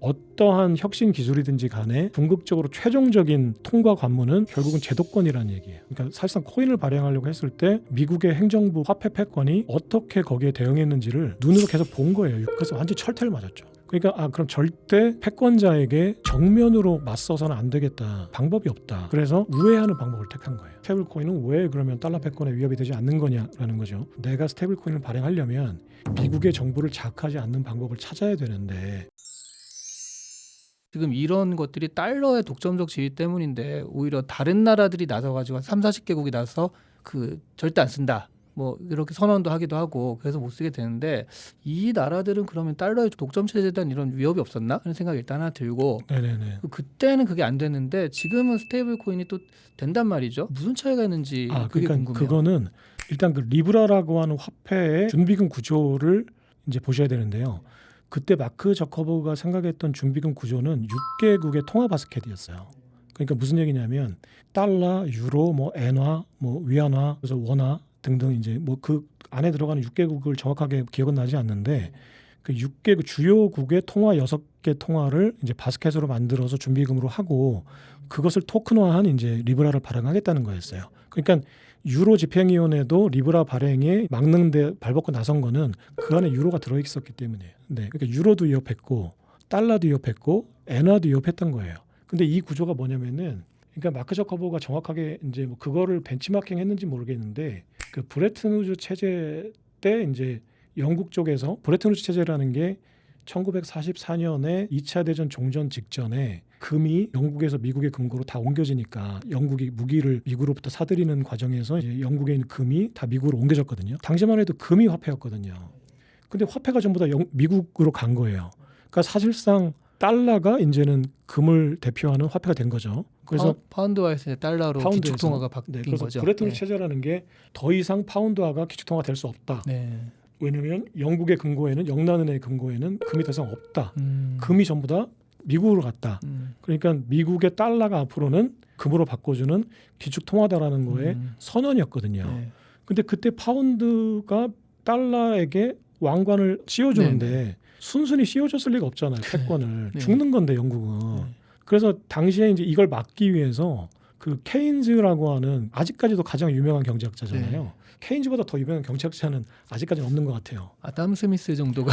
어떠한 혁신 기술이든지 간에 궁극적으로 최종적인 통과 관문은 결국은 제도권이라는 얘기예요. 그러니까 사실상 코인을 발행하려고 했을 때 미국의 행정부 화폐 패권이 어떻게 거기에 대응했는지를 눈으로 계속 본 거예요. 그래서 완전 철퇴를 맞았죠. 그러니까 그럼 절대 패권자에게 정면으로 맞서서는 안 되겠다. 방법이 없다. 그래서 우회하는 방법을 택한 거예요. 스테이블코인은 왜 그러면 달러 패권에 위협이 되지 않는 거냐라는 거죠. 내가 스테이블코인을 발행하려면 미국의 정부를 자극하지 않는 방법을 찾아야 되는데 지금 이런 것들이 달러의 독점적 지위 때문인데 오히려 다른 나라들이 나서가지고 3, 40개국이 나서 절대 안 쓴다. 뭐 이렇게 선언도 하기도 하고 그래서 못 쓰게 되는데 이 나라들은 그러면 달러의 독점 체제에 대한 이런 위협이 없었나 하는 생각이 일단 하나 들고 네네네. 그때는 그게 안 됐는데 지금은 스테이블 코인이 또 된단 말이죠. 무슨 차이가 있는지 그게 그러니까 궁금해요. 그거는 일단 그 리브라라고 하는 화폐의 준비금 구조를 이제 보셔야 되는데요. 그때 마크 저커버그가 생각했던 준비금 구조는 6개국의 통화 바스켓이었어요. 그러니까 무슨 얘기냐면 달러, 유로, 뭐 엔화, 뭐 위안화, 그래서 원화 등등 이제 뭐 그 안에 들어가는 6개국을 정확하게 기억은 나지 않는데 그 6개국 주요국의 통화 6개 통화를 이제 바스켓으로 만들어서 준비금으로 하고 그것을 토큰화한 이제 리브라를 발행하겠다는 거였어요. 그러니까 유로 집행위원회도 리브라 발행에 막는데 발벗고 나선 거는 그 안에 유로가 들어있었기 때문이에요. 네, 그러니까 유로도 위협했고 달러도 위협했고 엔화도 위협했던 거예요. 근데 이 구조가 뭐냐면은 그러니까 마크 저커버그가 정확하게 이제 뭐 그거를 벤치마킹 했는지 모르겠는데 그 브레튼 우즈 체제 때 이제 영국 쪽에서 브레튼 우즈 체제라는 게 1944년에 2차 대전 종전 직전에 금이 영국에서 미국의 금고로 다 옮겨지니까 영국이 무기를 미국으로부터 사들이는 과정에서 이제 영국에 있는 금이 다 미국으로 옮겨졌거든요. 당시만 해도 금이 화폐였거든요. 근데 화폐가 전부 다 미국으로 간 거예요. 그러니까 사실상 달러가 이제는 금을 대표하는 화폐가 된 거죠. 그래서 파운드화에서 달러로 기축통화가 바뀐 그래서 거죠. 브레튼 우즈 체제라는 게 더 이상 파운드화가 기축통화 될 수 없다. 네. 왜냐하면 영국의 금고에는 영란은행의 금고에는 금이 더 이상 없다. 금이 전부 다 미국으로 갔다. 그러니까 미국의 달러가 앞으로는 금으로 바꿔주는 기축통화다라는 거에 선언이었거든요. 네. 근데 그때 파운드가 달러에게 왕관을 씌워주는데 네. 순순히 씌워줬을 리가 없잖아요. 패권을. 네. 죽는 건데 영국은. 그래서 당시에 이제 이걸 막기 위해서 그 케인즈라고 하는 아직까지도 가장 유명한 경제학자잖아요. 네. 케인즈보다 더 유명한 경제학자는 아직까지는 없는 것 같아요. 아담 스미스 정도가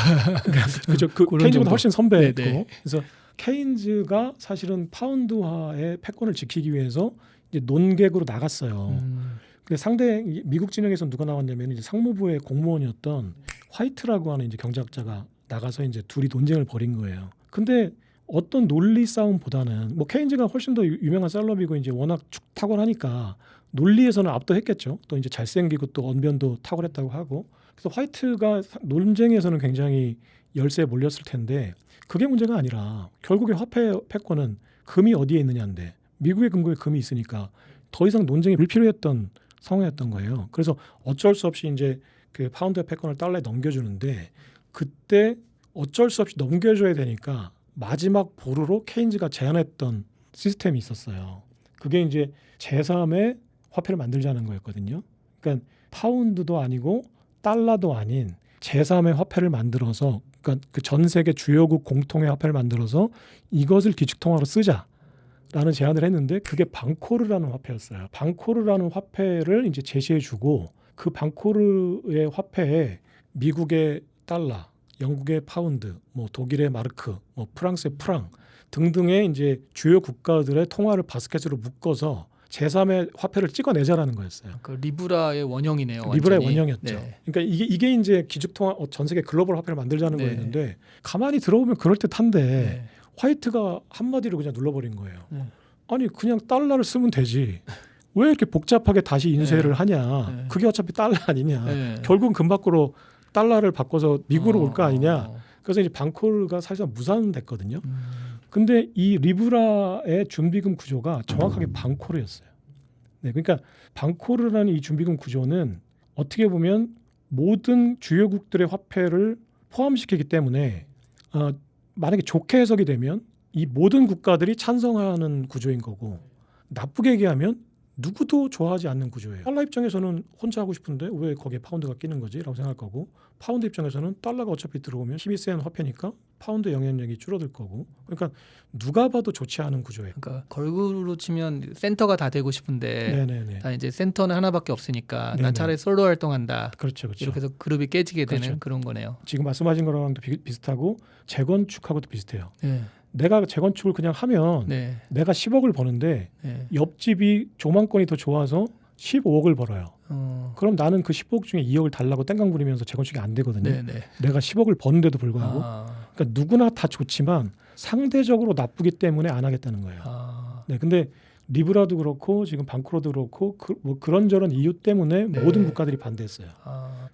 그죠? 그 그런 케인즈보다 정도. 훨씬 선배고. 네. 그래서 케인즈가 사실은 파운드화의 패권을 지키기 위해서 이제 논객으로 나갔어요. 근데 상대 미국 진영에서 누가 나왔냐면 이제 상무부의 공무원이었던 화이트라고 하는 이제 경제학자가 나가서 이제 둘이 논쟁을 벌인 거예요. 근데 어떤 논리 싸움보다는 뭐 케인즈가 훨씬 더 유명한 셀럽이고 이제 워낙 탁월하니까 논리에서는 압도했겠죠. 또 이제 잘생기고 또 언변도 탁월했다고 하고. 그래서 화이트가 논쟁에서는 굉장히 열세에 몰렸을 텐데 그게 문제가 아니라 결국에 화폐 패권은 금이 어디에 있느냐인데 미국의 금고에 금이 있으니까 더 이상 논쟁이 불필요했던 상황이었던 거예요. 그래서 어쩔 수 없이 이제 그 파운드의 패권을 달러에 넘겨주는데 그때 어쩔 수 없이 넘겨줘야 되니까 마지막 보루로 케인즈가 제안했던 시스템이 있었어요. 그게 이제 제3의 화폐를 만들자는 거였거든요. 그러니까 파운드도 아니고 달러도 아닌 제3의 화폐를 만들어서 그러니까 그 전 세계 주요국 공통의 화폐를 만들어서 이것을 기축통화로 쓰자라는 제안을 했는데 그게 방코르라는 화폐였어요. 방코르라는 화폐를 이제 제시해주고 그 방코르의 화폐에 미국의 달러, 영국의 파운드, 뭐 독일의 마르크, 뭐 프랑스의 프랑 등등의 이제 주요 국가들의 통화를 바스켓으로 묶어서 제3의 화폐를 찍어내자라는 거였어요. 그 리브라의 원형이네요. 리브라의 완전히. 원형이었죠. 네. 그러니까 이게 이제 기축통화 전 세계 글로벌 화폐를 만들자는 네. 거였는데 가만히 들어보면 그럴듯한데 네. 화이트가 한마디로 그냥 눌러버린 거예요. 네. 아니 그냥 달러를 쓰면 되지. 왜 이렇게 복잡하게 다시 인쇄를 네. 하냐. 네. 그게 어차피 달러 아니냐. 네. 결국은 금 밖으로 달러를 바꿔서 미국으로 올 거 아니냐. 어. 그래서 이제 방코르가 사실상 무산됐거든요. 근데 이 리브라의 준비금 구조가 정확하게 방코르였어요. 네, 그러니까 방코르라는 이 준비금 구조는 어떻게 보면 모든 주요국들의 화폐를 포함시키기 때문에 만약에 좋게 해석이 되면 이 모든 국가들이 찬성하는 구조인 거고 나쁘게 얘기하면 누구도 좋아하지 않는 구조예요. 달러 입장에서는 혼자 하고 싶은데 왜 거기에 파운드가 끼는 거지? 라고 생각할 거고 파운드 입장에서는 달러가 어차피 들어오면 힘이 센 화폐니까 파운드 영향력이 줄어들 거고. 그러니까 누가 봐도 좋지 않은 구조예요. 그러니까 걸그룹으로 치면 센터가 다 되고 싶은데 네네네. 다 이제 센터는 하나밖에 없으니까 네네. 난 차라리 솔로 활동한다. 그렇죠, 그렇죠. 이렇게 해서 그룹이 깨지게 되는 그렇죠. 그런 거네요. 지금 말씀하신 거랑도 비슷하고 재건축하고도 비슷해요. 네. 내가 재건축을 그냥 하면 네. 내가 10억을 버는데 네. 옆집이 조망권이 더 좋아서 15억을 벌어요. 그럼 나는 그 15억 중에 2억을 달라고 땡깡 부리면서 재건축이 안 되거든요. 네네. 내가 10억을 버는데도 불구하고. 그러니까 누구나 다 좋지만 상대적으로 나쁘기 때문에 안 하겠다는 거예요. 네, 근데 리브라도 그렇고 지금 방크로도 그렇고 뭐 그런저런 이유 때문에 네. 모든 국가들이 반대했어요.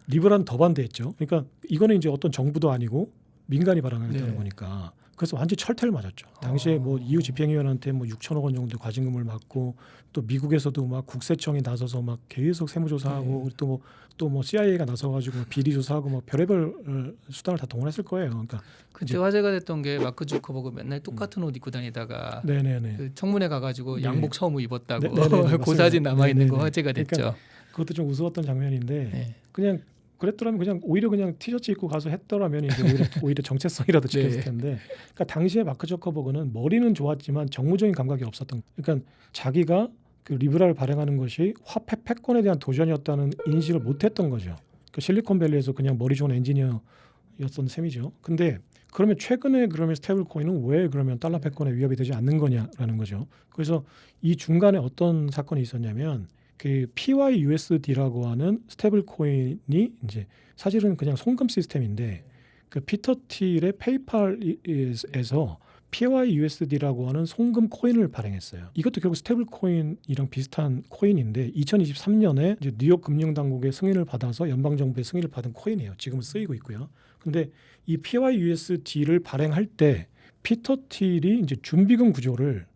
리브라는 더 반대했죠. 그러니까 이거는 이제 어떤 정부도 아니고 민간이 발행하겠다는 네. 거니까. 그래서 완전 철퇴를 맞았죠. 당시에 뭐 EU 집행위원한테 뭐 6천억 원 정도 과징금을 맞고 또 미국에서도 막 국세청이 나서서 막 계속 세무조사하고 또 뭐 CIA가 나서가지고 비리 조사하고 뭐 별의별 수단을 다 동원했을 거예요. 그러니까 그때 화제가 됐던 게 마크 주커버그 맨날 똑같은 옷 입고 다니다가 네네네. 그 청문회 가가지고 네. 양복 처음 입었다고 네네네, 그 사진 남아 있는 거 네네네. 화제가 됐죠. 그러니까 그것도 좀 우스웠던 장면인데 네. 그냥 그랬더라면 그냥 오히려 그냥 티셔츠 입고 가서 했더라면 이제 오히려 정체성이라도 지켰을 네. 텐데. 그러니까 당시에 마크 저커버그는 머리는 좋았지만 정무적인 감각이 없었던. 그러니까 자기가 그 리브라를 발행하는 것이 화폐 패권에 대한 도전이었다는 인식을 못했던 거죠. 그 실리콘밸리에서 그냥 머리 좋은 엔지니어였던 셈이죠. 근데 그러면 최근에 그러면 스테이블 코인은 왜 그러면 달러 패권에 위협이 되지 않는 거냐라는 거죠. 그래서 이 중간에 어떤 사건이 있었냐면 그 PYUSD라고 하는 스테이블 코인이 이제 사실은 그냥 송금 시스템인데 그 피터 틸의 페이팔에서 PYUSD라고 하는 송금 코인을 발행했어요. 이것도 결국 스테이블 코인이랑 비슷한 코인인데 2023년에 이제 뉴욕 금융 당국의 승인을 받아서 연방 정부의 승인을 받은 코인이에요. 지금은 쓰이고 있고요. 근데 이 PYUSD를 발행할 때 피터 틸이 이제 준비금 구조를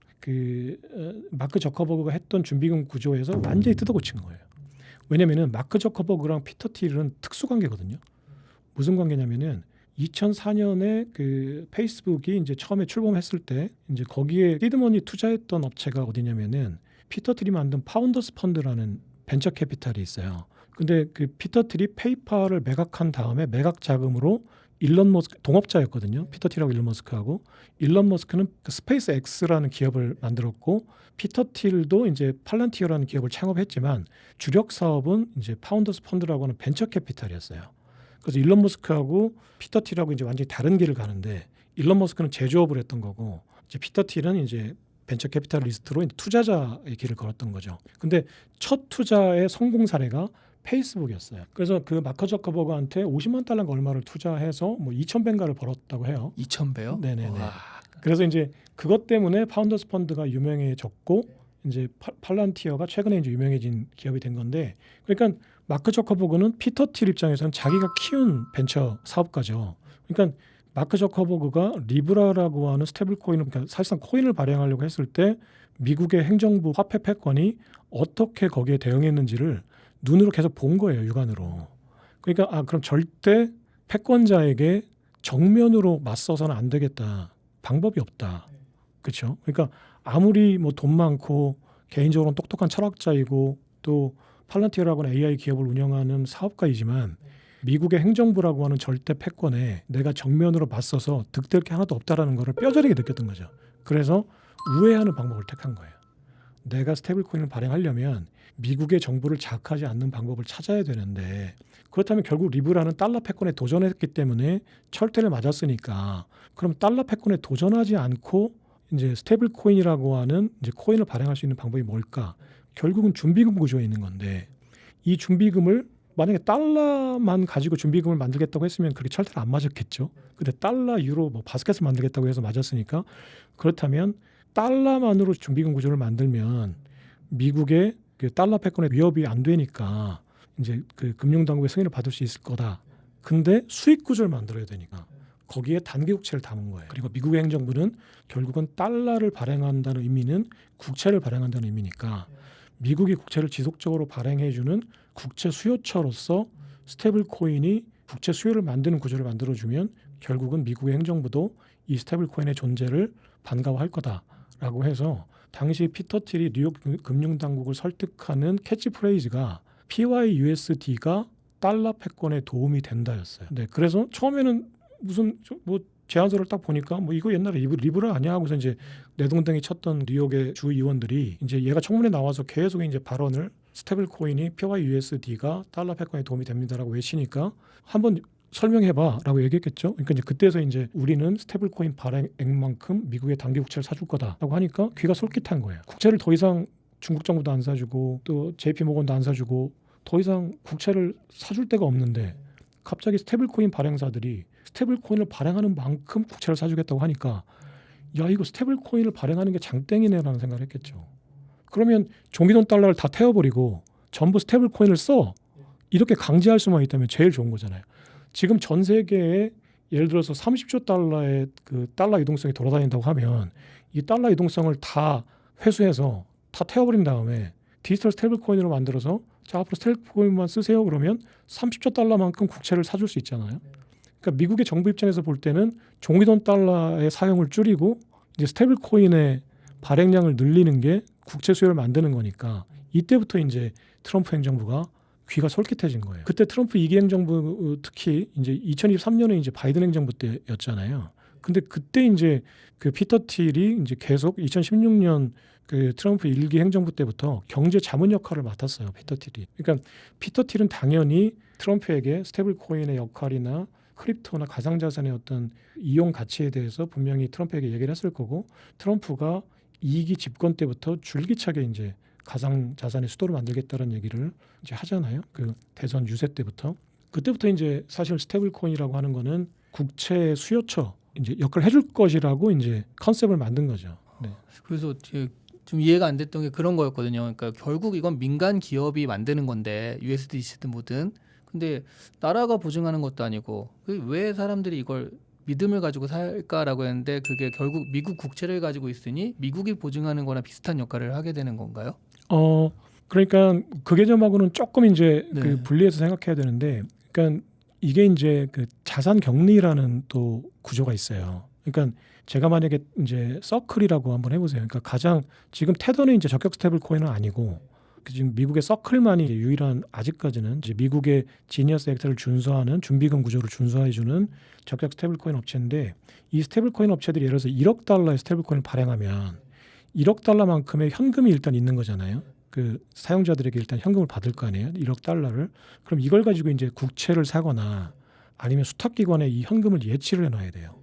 마크 저커버그가 했던 준비금 구조에서 완전히 뜯어고친 거예요. 왜냐면은 마크 저커버그랑 피터 틸은 특수 관계거든요. 무슨 관계냐면은 2004년에 그 페이스북이 이제 처음에 출범했을 때 이제 거기에 시드머니 투자했던 업체가 어디냐면은 피터 틸이 만든 파운더스 펀드라는 벤처 캐피탈이 있어요. 근데 그 피터 틸이 페이팔을 매각한 다음에 매각 자금으로 일론 머스크 동업자였거든요. 피터 틸하고 일론 머스크하고. 일론 머스크는 그 스페이스 X라는 기업을 만들었고 피터 틸도 이제 팔란티어라는 기업을 창업했지만 주력 사업은 이제 파운더스 펀드라고 하는 벤처 캐피탈이었어요. 그래서 일론 머스크하고 피터 틸하고 이제 완전히 다른 길을 가는데 일론 머스크는 제조업을 했던 거고 이제 피터 틸은 이제 벤처 캐피탈리스트로 이제 투자자의 길을 걸었던 거죠. 근데 첫 투자의 성공 사례가 페이스북이었어요. 그래서 그 마크 저커버그한테 50만 달러가 얼마를 투자해서 뭐 2,000배인가를 벌었다고 해요. 2,000배요? 네네네. 그래서 이제 그것 때문에 파운더스 펀드가 유명해졌고 이제 팔란티어가 최근에 이제 유명해진 기업이 된 건데 그러니까 마크 저커버그는 피터 틸 입장에서는 자기가 키운 벤처 사업가죠. 그러니까 마크 저커버그가 리브라라고 하는 스테이블 코인을 그러니까 사실상 코인을 발행하려고 했을 때 미국의 행정부 화폐 패권이 어떻게 거기에 대응했는지를 눈으로 계속 본 거예요. 육안으로. 그러니까 그럼 절대 패권자에게 정면으로 맞서서는 안 되겠다. 방법이 없다. 그렇죠? 그러니까 아무리 뭐 돈 많고 개인적으로는 똑똑한 철학자이고 또 팔란티어라고 하는 AI 기업을 운영하는 사업가이지만 미국의 행정부라고 하는 절대 패권에 내가 정면으로 맞서서 득될 게 하나도 없다라는 것을 뼈저리게 느꼈던 거죠. 그래서 우회하는 방법을 택한 거예요. 내가 스테이블 코인을 발행하려면 미국의 정부를 자극하지 않는 방법을 찾아야 되는데 그렇다면 결국 리브라는 달러 패권에 도전했기 때문에 철퇴를 맞았으니까 그럼 달러 패권에 도전하지 않고 이제 스테이블 코인이라고 하는 이제 코인을 발행할 수 있는 방법이 뭘까? 결국은 준비금 구조에 있는 건데 이 준비금을 만약에 달러만 가지고 준비금을 만들겠다고 했으면 그렇게 철퇴를 안 맞았겠죠. 근데 달러, 유로, 뭐 바스켓을 만들겠다고 해서 맞았으니까 그렇다면 달러만으로 준비금 구조를 만들면 미국의 그 달러 패권의 위협이 안 되니까 이제 그 금융당국의 승인을 받을 수 있을 거다. 근데 수익 구조를 만들어야 되니까 거기에 단기 국채를 담은 거예요. 그리고 미국의 행정부는 결국은 달러를 발행한다는 의미는 국채를 발행한다는 의미니까 미국이 국채를 지속적으로 발행해주는 국채 수요처로서 스테이블 코인이 국채 수요를 만드는 구조를 만들어주면 결국은 미국의 행정부도 이 스테이블 코인의 존재를 반가워할 거다라고 해서 당시 피터 틸이 뉴욕 금융당국을 설득하는 캐치프레이즈가 PYUSD가 달러 패권에 도움이 된다였어요. 네, 그래서 처음에는 무슨 뭐 제안서를 딱 보니까 뭐 이거 옛날에 리브라 아니야 하고서 이제 내동댕이 쳤던 뉴욕의 주 의원들이 이제 얘가 청문회 나와서 계속 이제 발언을 스테이블 코인이 PYUSD가 달러 패권에 도움이 됩니다라고 외치니까 한번 설명해봐라고 얘기했겠죠. 그러니까 이제 그때서 이제 우리는 스테이블 코인 발행액만큼 미국의 단기 국채를 사줄 거다라고 하니까 귀가 솔깃한 거예요. 국채를 더 이상 중국 정부도 안 사주고 또 JP모건도 안 사주고 더 이상 국채를 사줄 데가 없는데 갑자기 스테이블 코인 발행사들이 스테이블 코인을 발행하는 만큼 국채를 사주겠다고 하니까 야 이거 스테이블 코인을 발행하는 게 장땡이네라는 생각을 했겠죠. 그러면 종이돈 달러를 다 태워버리고 전부 스테이블 코인을 써 이렇게 강제할 수만 있다면 제일 좋은 거잖아요. 지금 전 세계에 예를 들어서 30조 달러의 그 달러 유동성이 돌아다닌다고 하면 이 달러 유동성을 다 회수해서 다 태워버린 다음에 디지털 스테이블 코인으로 만들어서 자 앞으로 스테이블 코인만 쓰세요 그러면 30조 달러만큼 국채를 사줄 수 있잖아요. 그러니까 미국의 정부 입장에서 볼 때는 종이돈 달러의 사용을 줄이고 이제 스테이블 코인의 발행량을 늘리는 게 국채 수요를 만드는 거니까 이때부터 이제 트럼프 행정부가 귀가 솔깃해진 거예요. 그때 트럼프 2기 행정부 특히 이제 2023년에 이제 바이든 행정부 때였잖아요. 근데 그때 이제 그 피터 틸이 이제 계속 2016년 그 트럼프 1기 행정부 때부터 경제 자문 역할을 맡았어요. 피터 틸이. 그러니까 피터 틸은 당연히 트럼프에게 스테이블 코인의 역할이나 크립토나 가상자산의 어떤 이용 가치에 대해서 분명히 트럼프에게 얘기를 했을 거고 트럼프가 2기 집권 때부터 줄기차게 이제 가상자산의 수도를 만들겠다는 얘기를 이제 하잖아요. 그 대선 유세 때부터. 그때부터 이제 사실 스테이블 코인이라고 하는 거는 국채 수요처 이제 역할을 해줄 것이라고 이제 컨셉을 만든 거죠. 네. 그래서 좀 이해가 안 됐던 게 그런 거였거든요. 그러니까 결국 이건 민간 기업이 만드는 건데 USDC든 뭐든 근데 나라가 보증하는 것도 아니고 왜 사람들이 이걸 믿음을 가지고 살까라고 했는데 그게 결국 미국 국채를 가지고 있으니 미국이 보증하는 거나 비슷한 역할을 하게 되는 건가요? 그러니까 그 개념하고는 조금 이제 네. 그 분리해서 생각해야 되는데 그러니까 이게 이제 그 자산 격리라는 또 구조가 있어요. 그러니까 제가 만약에 이제 서클이라고 한번 해보세요. 그러니까 가장 지금 테더는 이제 적격 스테이블 코인은 아니고 지금 미국의 서클만이 이제 유일한 아직까지는 이제 미국의 지니어스 액트를 준수하는 준비금 구조를 준수해주는 적격 스테이블 코인 업체인데 이 스테이블 코인 업체들이 예를 들어서 1억 달러의 스테이블 코인을 발행하면 1억 달러만큼의 현금이 일단 있는 거잖아요. 그 사용자들에게 일단 현금을 받을 거 아니에요. 1억 달러를. 그럼 이걸 가지고 이제 국채를 사거나 아니면 수탁기관에 이 현금을 예치를 해놔야 돼요.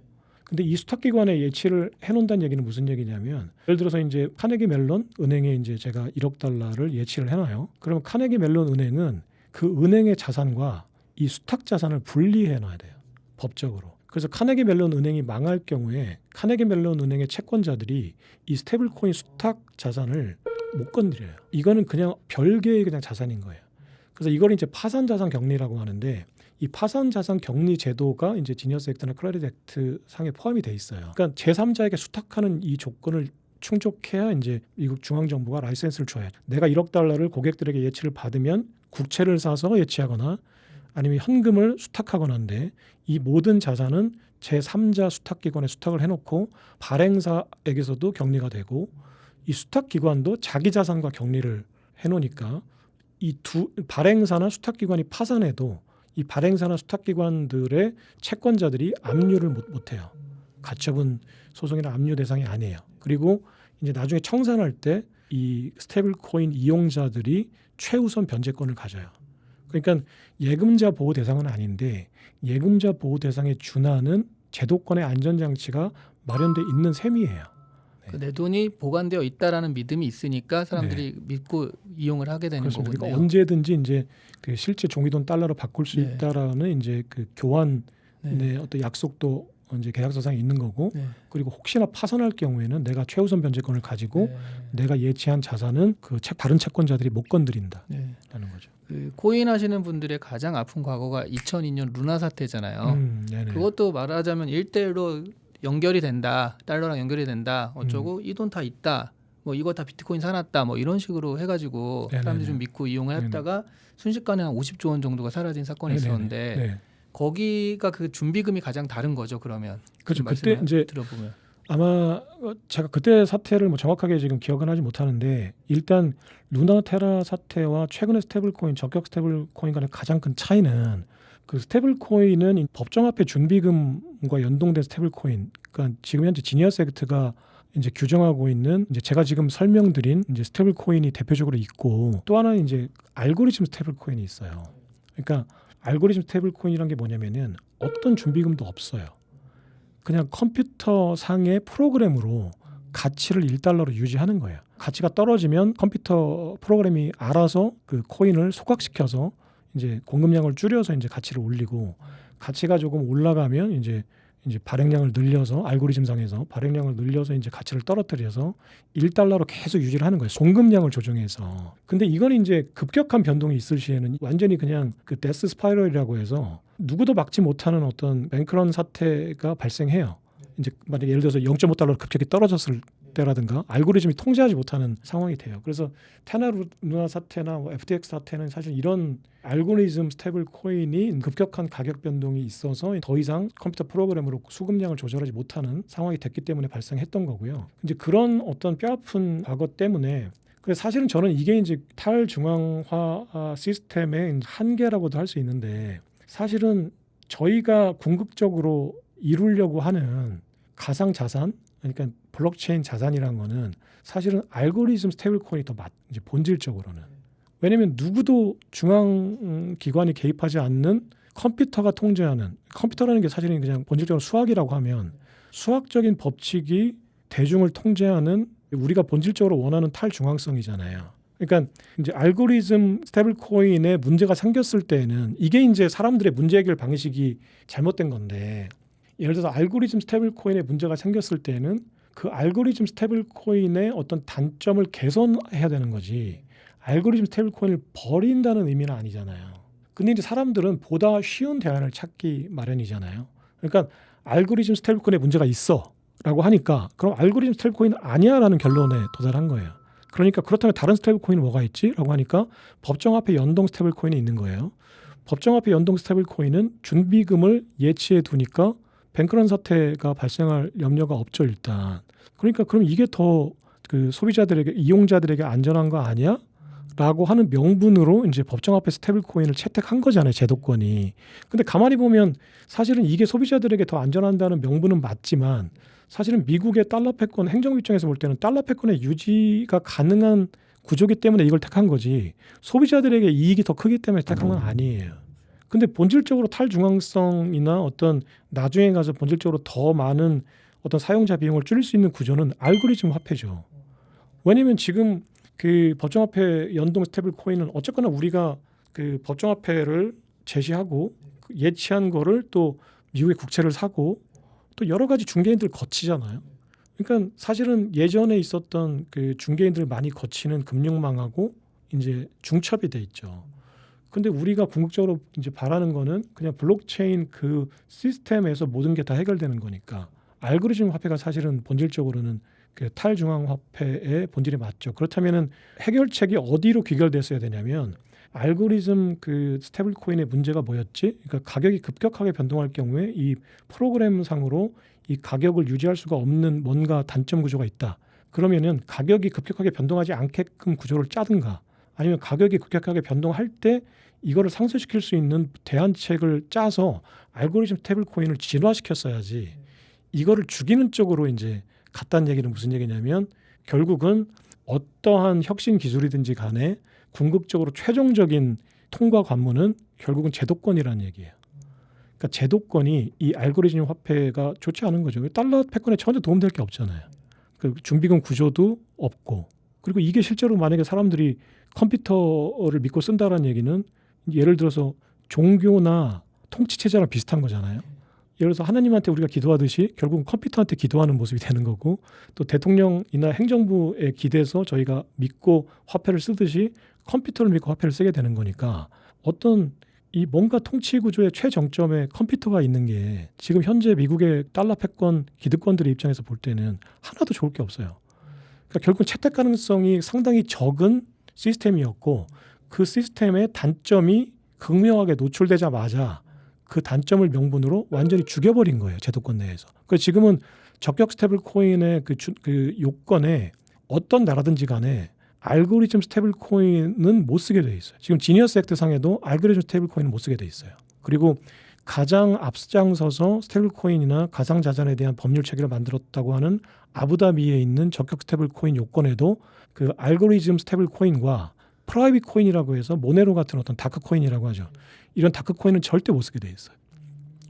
근데 이 수탁기관에 예치를 해놓는다는 얘기는 무슨 얘기냐면 예를 들어서 이제 카네기 멜론 은행에 이제 제가 1억 달러를 예치를 해놔요. 그러면 카네기 멜론 은행은 그 은행의 자산과 이 수탁 자산을 분리해놔야 돼요. 법적으로. 그래서 카네기 멜론 은행이 망할 경우에 카네기 멜론 은행의 채권자들이 이 스테이블 코인 수탁 자산을 못 건드려요. 이거는 그냥 별개의 그냥 자산인 거예요. 그래서 이걸 이제 파산 자산 격리라고 하는데 이 파산 자산 격리 제도가 이제 지니어스 액트나 클래리티 액트 상에 포함이 돼 있어요. 그러니까 제3자에게 수탁하는 이 조건을 충족해야 이제 미국 중앙 정부가 라이센스를 줘야 돼. 내가 1억 달러를 고객들에게 예치를 받으면 국채를 사서 예치하거나 아니면 현금을 수탁하거나인데 이 모든 자산은 제3자 수탁기관에 수탁을 해놓고 발행사에게서도 격리가 되고 이 수탁기관도 자기 자산과 격리를 해놓으니까 이 두 발행사나 수탁기관이 파산해도 이 발행사나 수탁기관들의 채권자들이 압류를 못해요. 가처분 소송이나 압류 대상이 아니에요. 그리고 이제 나중에 청산할 때 이 스테이블 코인 이용자들이 최우선 변제권을 가져요. 그러니까 예금자 보호 대상은 아닌데 예금자 보호 대상에 준하는 제도권의 안전장치가 마련돼 있는 셈이에요. 네. 내 돈이 보관되어 있다라는 믿음이 있으니까 사람들이 믿고 이용을 하게 되는 그렇습니다. 거군요. 그러니까 언제든지 이제 그 실제 종이돈 달러로 바꿀 수 네. 있다라는 이제 그 교환의 네. 어떤 약속도 이제 계약서상에 있는 거고 네. 그리고 혹시나 파산할 경우에는 내가 최우선 변제권을 가지고 네. 내가 예치한 자산은 그 다른 채권자들이 못 건드린다라는 네. 거죠. 그 코인 하시는 분들의 가장 아픈 과거가 2002년 루나 사태잖아요. 네네. 그것도 말하자면 1대1로 연결이 된다. 달러랑 연결이 된다. 어쩌고 이 돈 다 있다. 뭐 이거 다 비트코인 사놨다. 뭐 이런 식으로 해가지고 네네네. 사람들이 좀 믿고 이용을 했다가 순식간에 한 50조 원 정도가 사라진 사건이 네네네. 있었는데 네. 거기가 그 준비금이 가장 다른 거죠. 그러면 그렇죠. 지금 그때 말씀을 이제 들어보면 아마 제가 그때 사태를 뭐 정확하게 지금 기억은 하지 못하는데 일단 루나 테라 사태와 최근의 스테이블 코인 적격 스테이블 코인 간의 가장 큰 차이는 그 스테이블 코인은 법정화폐 준비금과 연동된 스테이블 코인. 그러니까 지금 현재 지니어스 액트가 이제 규정하고 있는 이제 제가 지금 설명드린 이제 스테이블 코인이 대표적으로 있고 또 하나는 이제 알고리즘 스테이블 코인이 있어요. 그러니까 알고리즘 스테이블 코인이란 게 뭐냐면은 어떤 준비금도 없어요. 그냥 컴퓨터 상의 프로그램으로 가치를 1달러로 유지하는 거예요. 가치가 떨어지면 컴퓨터 프로그램이 알아서 그 코인을 소각시켜서 이제 공급량을 줄여서 이제 가치를 올리고 가치가 조금 올라가면 이제 발행량을 늘려서 알고리즘상에서 발행량을 늘려서 이제 가치를 떨어뜨려서 1달러로 계속 유지를 하는 거예요. 공급량을 조정해서. 근데 이건 이제 급격한 변동이 있을 시에는 완전히 그냥 그 데스 스파이럴이라고 해서 누구도 막지 못하는 어떤 뱅크런 사태가 발생해요. 이제 만약 예를 들어서 0.5달러로 급격히 떨어졌을 때라든가 알고리즘이 통제하지 못하는 상황이 돼요. 그래서 테나 루나 사태나 뭐 FTX 사태는 사실 이런 알고리즘 스테이블 코인이 급격한 가격 변동이 있어서 더 이상 컴퓨터 프로그램으로 수급량을 조절하지 못하는 상황이 됐기 때문에 발생했던 거고요. 이제 그런 어떤 뼈아픈 과거 때문에 그래서 사실은 저는 이게 이제 탈중앙화 시스템의 한계라고도 할 수 있는데 사실은 저희가 궁극적으로 이루려고 하는 가상 자산, 그러니까 블록체인 자산이라는 거는 사실은 알고리즘 스테이블 코인이 더 이제 본질적으로는. 왜냐하면 누구도 중앙 기관이 개입하지 않는 컴퓨터가 통제하는 컴퓨터라는 게 사실은 그냥 본질적으로 수학이라고 하면 수학적인 법칙이 대중을 통제하는 우리가 본질적으로 원하는 탈중앙성이잖아요. 그러니까 이제 알고리즘 스테이블 코인에 문제가 생겼을 때는 이게 이제 사람들의 문제 해결 방식이 잘못된 건데 예를 들어서 알고리즘 스테이블 코인에 문제가 생겼을 때는 그 알고리즘 스테이블 코인의 어떤 단점을 개선해야 되는 거지 알고리즘 스테이블 코인을 버린다는 의미는 아니잖아요. 근데 이제 사람들은 보다 쉬운 대안을 찾기 마련이잖아요. 그러니까 알고리즘 스테이블 코인에 문제가 있어 라고 하니까 그럼 알고리즘 스테이블 코인은 아니야 라는 결론에 도달한 거예요. 그러니까 그렇다면 다른 스테이블 코인은 뭐가 있지? 라고 하니까 법정화폐 연동 스테이블 코인이 있는 거예요. 법정화폐 연동 스테이블 코인은 준비금을 예치해 두니까 뱅크런 사태가 발생할 염려가 없죠 일단. 그러니까 그럼 이게 더 그 소비자들에게 이용자들에게 안전한 거 아니야? 라고 하는 명분으로 이제 법정화폐 스테이블 코인을 채택한 거잖아요 제도권이. 근데 가만히 보면 사실은 이게 소비자들에게 더 안전한다는 명분은 맞지만 사실은 미국의 달러 패권 행정부 입장에서 볼 때는 달러 패권의 유지가 가능한 구조기 때문에 이걸 택한 거지 소비자들에게 이익이 더 크기 때문에 택한 건 아니에요. 근데 본질적으로 탈중앙성이나 어떤 나중에 가서 본질적으로 더 많은 어떤 사용자 비용을 줄일 수 있는 구조는 알고리즘 화폐죠. 왜냐하면 지금 그 법정화폐 연동 스테이블 코인은 어쨌거나 우리가 그 법정화폐를 제시하고 예치한 거를 또 미국의 국채를 사고 또 여러 가지 중개인들 거치잖아요. 그러니까 사실은 예전에 있었던 그 중개인들 많이 거치는 금융망하고 이제 중첩이 돼 있죠. 근데 우리가 궁극적으로 이제 바라는 거는 그냥 블록체인 그 시스템에서 모든 게 다 해결되는 거니까 알고리즘 화폐가 사실은 본질적으로는 그 탈중앙 화폐의 본질이 맞죠. 그렇다면은 해결책이 어디로 귀결됐어야 되냐면 알고리즘 그 스테이블 코인의 문제가 뭐였지? 그러니까 가격이 급격하게 변동할 경우에 이 프로그램상으로 이 가격을 유지할 수가 없는 뭔가 단점 구조가 있다. 그러면은 가격이 급격하게 변동하지 않게끔 구조를 짜든가 아니면 가격이 급격하게 변동할 때 이거를 상쇄시킬 수 있는 대안책을 짜서 알고리즘 스테이블 코인을 진화시켰어야지. 이거를 죽이는 쪽으로 이제 갔다는 얘기는 무슨 얘기냐면 결국은 어떠한 혁신 기술이든지 간에 궁극적으로 최종적인 통과 관문은 결국은 제도권이라는 얘기예요. 그러니까 제도권이 이 알고리즘 화폐가 좋지 않은 거죠. 달러 패권에 전혀 도움될 게 없잖아요. 그 준비금 구조도 없고 그리고 이게 실제로 만약에 사람들이 컴퓨터를 믿고 쓴다라는 얘기는 예를 들어서 종교나 통치 체제랑 비슷한 거잖아요. 예를 들어서 하나님한테 우리가 기도하듯이 결국은 컴퓨터한테 기도하는 모습이 되는 거고 또 대통령이나 행정부에 기대서 저희가 믿고 화폐를 쓰듯이 컴퓨터를 믿고 화폐를 쓰게 되는 거니까 어떤 이 뭔가 통치 구조의 최정점에 컴퓨터가 있는 게 지금 현재 미국의 달러 패권 기득권들의 입장에서 볼 때는 하나도 좋을 게 없어요. 그러니까 결국 채택 가능성이 상당히 적은 시스템이었고 그 시스템의 단점이 극명하게 노출되자마자 그 단점을 명분으로 완전히 죽여버린 거예요. 제도권 내에서. 그래서 지금은 적격 스테이블 코인의 그 요건에 어떤 나라든지 간에 알고리즘 스테이블 코인은 못 쓰게 돼 있어요. 지금 지니어스 액트 상에도 알고리즘 스테이블 코인은 못 쓰게 돼 있어요. 그리고 가장 앞장서서 스테이블 코인이나 가상 자산에 대한 법률 체계를 만들었다고 하는 아부다비에 있는 적격 스테이블 코인 요건에도 그 알고리즘 스테이블 코인과 프라이빗 코인이라고 해서 모네로 같은 어떤 다크 코인이라고 하죠. 이런 다크 코인은 절대 못 쓰게 돼 있어요.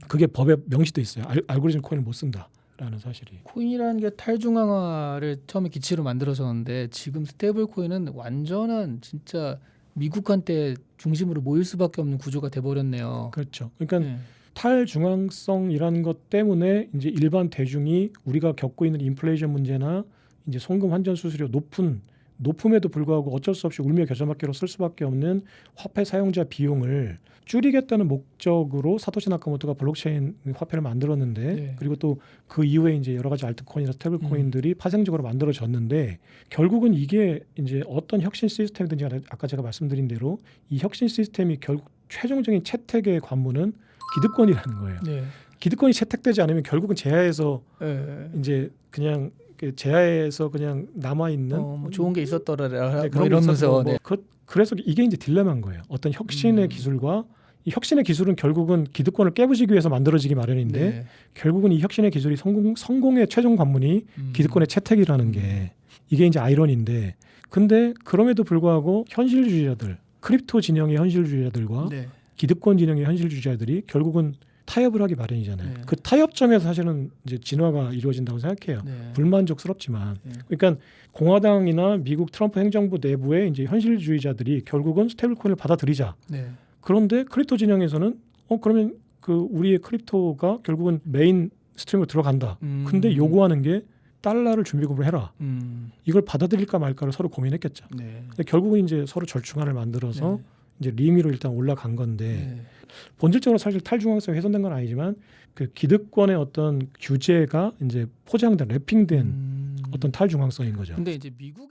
그게 법에 명시돼 있어요. 알고리즘 코인을 못 쓴다라는 사실이. 코인이라는 게 탈중앙화를 처음에 기치로 만들어졌는데 지금 스테이블 코인은 완전한 진짜 미국한테 중심으로 모일 수밖에 없는 구조가 돼버렸네요. 그렇죠. 그러니까 네. 탈중앙성이라는 것 때문에 이제 일반 대중이 우리가 겪고 있는 인플레이션 문제나 이제 송금 환전 수수료 높음에도 불구하고 어쩔 수 없이 울며 겨자먹기로 쓸 수밖에 없는 화폐 사용자 비용을 줄이겠다는 목적으로 사토시 나카모토가 블록체인 화폐를 만들었는데 네. 그리고 또 그 이후에 이제 여러 가지 알트코인이나 스테이블 코인들이 파생적으로 만들어졌는데 결국은 이게 이제 어떤 혁신 시스템이든지 아까 제가 말씀드린 대로 이 혁신 시스템이 결국 최종적인 채택의 관문은 기득권이라는 거예요. 네. 기득권이 채택되지 않으면 결국은 제하에서 네. 이제 그냥 제하에서 그냥 남아 있는 뭐 좋은 게 있었더라 네, 뭐 이러면서 네. 그래서 이게 이제 딜레마인 거예요. 어떤 혁신의 기술과 이 혁신의 기술은 결국은 기득권을 깨부시기 위해서 만들어지기 마련인데 네. 결국은 이 혁신의 기술이 성공의 최종 관문이 기득권의 채택이라는 게 이게 이제 아이러니인데 근데 그럼에도 불구하고 현실주의자들 크립토 진영의 현실주의자들과 네. 기득권 진영의 현실주의자들이 결국은 타협을 하기 마련이잖아요. 네. 그 타협점에서 사실은 이제 진화가 이루어진다고 생각해요. 네. 불만족스럽지만 네. 그러니까 공화당이나 미국 트럼프 행정부 내부의 이제 현실주의자들이 결국은 스테이블 코인을 받아들이자. 네. 그런데 크립토 진영에서는 그러면 그 우리의 크립토가 결국은 메인 스트림으로 들어간다. 근데 요구하는 게 달러를 준비금으로 해라. 이걸 받아들일까 말까를 서로 고민했겠죠. 네. 근데 결국은 이제 서로 절충안을 만들어서 네. 이제 림위로 일단 올라간 건데 네. 본질적으로 사실 탈중앙성이 훼손된 건 아니지만 그 기득권의 어떤 규제가 이제 포장된 랩핑된 어떤 탈중앙성인 거죠. 근데 이제 미국